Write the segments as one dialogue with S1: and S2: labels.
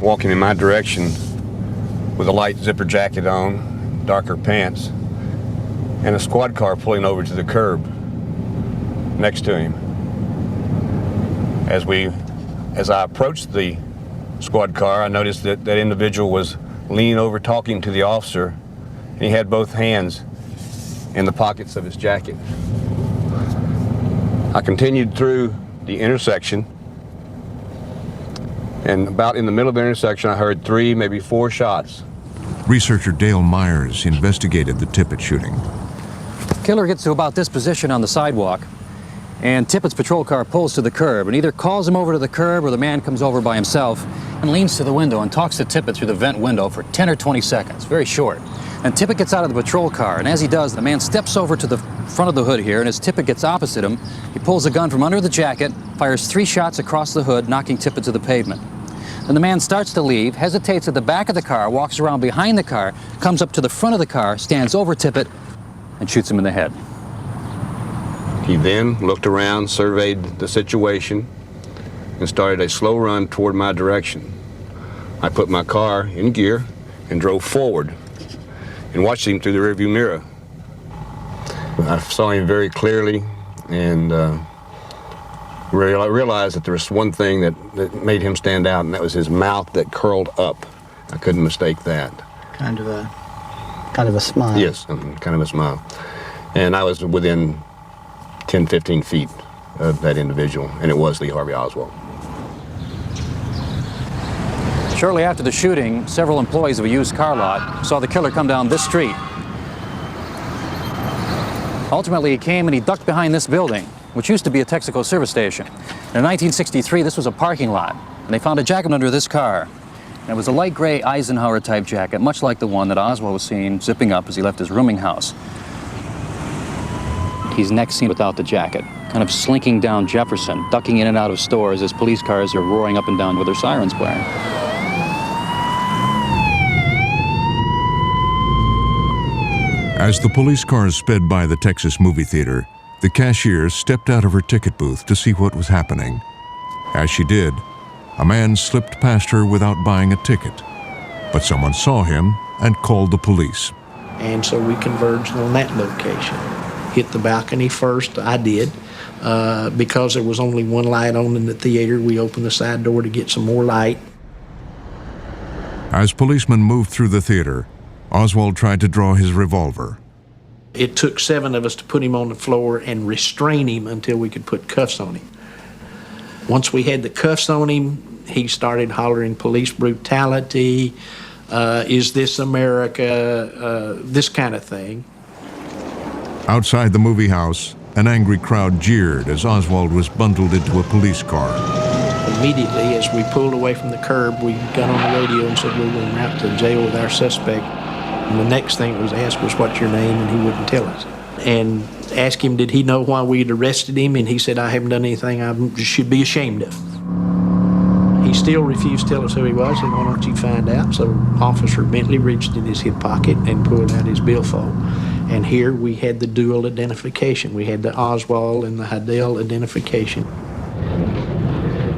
S1: walking in my direction with a light zipper jacket on, darker pants, and a squad car pulling over to the curb next to him. As I approached the squad car, I noticed that that individual was leaning over talking to the officer, and he had both hands in the pockets of his jacket. I continued through the intersection, and about in the middle of the intersection, I heard 3, maybe 4 shots.
S2: Researcher Dale Myers investigated the Tippit shooting.
S3: Killer gets to about this position on the sidewalk, and Tippit's patrol car pulls to the curb and either calls him over to the curb or the man comes over by himself and leans to the window and talks to Tippit through the vent window for 10 or 20 seconds, very short. And Tippit gets out of the patrol car, and as he does, the man steps over to the front of the hood here, and as Tippit gets opposite him, he pulls a gun from under the jacket, fires 3 shots across the hood, knocking Tippit to the pavement. Then the man starts to leave, hesitates at the back of the car, walks around behind the car, comes up to the front of the car, stands over Tippit, and shoots him in the head.
S1: He then looked around, surveyed the situation, and started a slow run toward my direction. I put my car in gear and drove forward and watched him through the rearview mirror. I saw him very clearly, and realized that there was one thing that made him stand out, and that was his mouth that curled up. I couldn't mistake that.
S4: Kind of a smile.
S1: Yes, kind of a smile. And I was within 10, 15 feet of that individual, and it was Lee Harvey Oswald.
S3: Shortly after the shooting, several employees of a used car lot saw the killer come down this street. Ultimately, he came and he ducked behind this building, which used to be a Texaco service station. In 1963, this was a parking lot, and they found a jacket under this car. And it was a light gray Eisenhower-type jacket, much like the one that Oswald was seen zipping up as he left his rooming house. He's next seen without the jacket, kind of slinking down Jefferson, ducking in and out of stores as police cars are roaring up and down with their sirens blaring.
S2: As the police cars sped by the Texas movie theater, the cashier stepped out of her ticket booth to see what was happening. As she did, a man slipped past her without buying a ticket. But someone saw him and called the police.
S5: And so we converged on that location. Hit the balcony first, I did. Because there was only one light on in the theater, we opened the side door to get some more light.
S2: As policemen moved through the theater, Oswald tried to draw his revolver.
S5: It took 7 of us to put him on the floor and restrain him until we could put cuffs on him. Once we had the cuffs on him, he started hollering police brutality, is this America, this kind of thing.
S2: Outside the movie house, an angry crowd jeered as Oswald was bundled into a police car.
S5: Immediately, as we pulled away from the curb, we got on the radio and said we were en route to jail with our suspect. And the next thing was asked was, what's your name? And he wouldn't tell us. And asked him, did he know why we had arrested him? And he said, I haven't done anything I should be ashamed of. He still refused to tell us who he was, and why don't you find out? So Officer Bentley reached in his hip pocket and pulled out his billfold. And here we had the dual identification. We had the Oswald and the Heidel identification.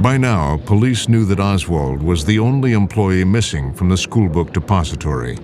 S2: By now, police knew that Oswald was the only employee missing from the schoolbook depository.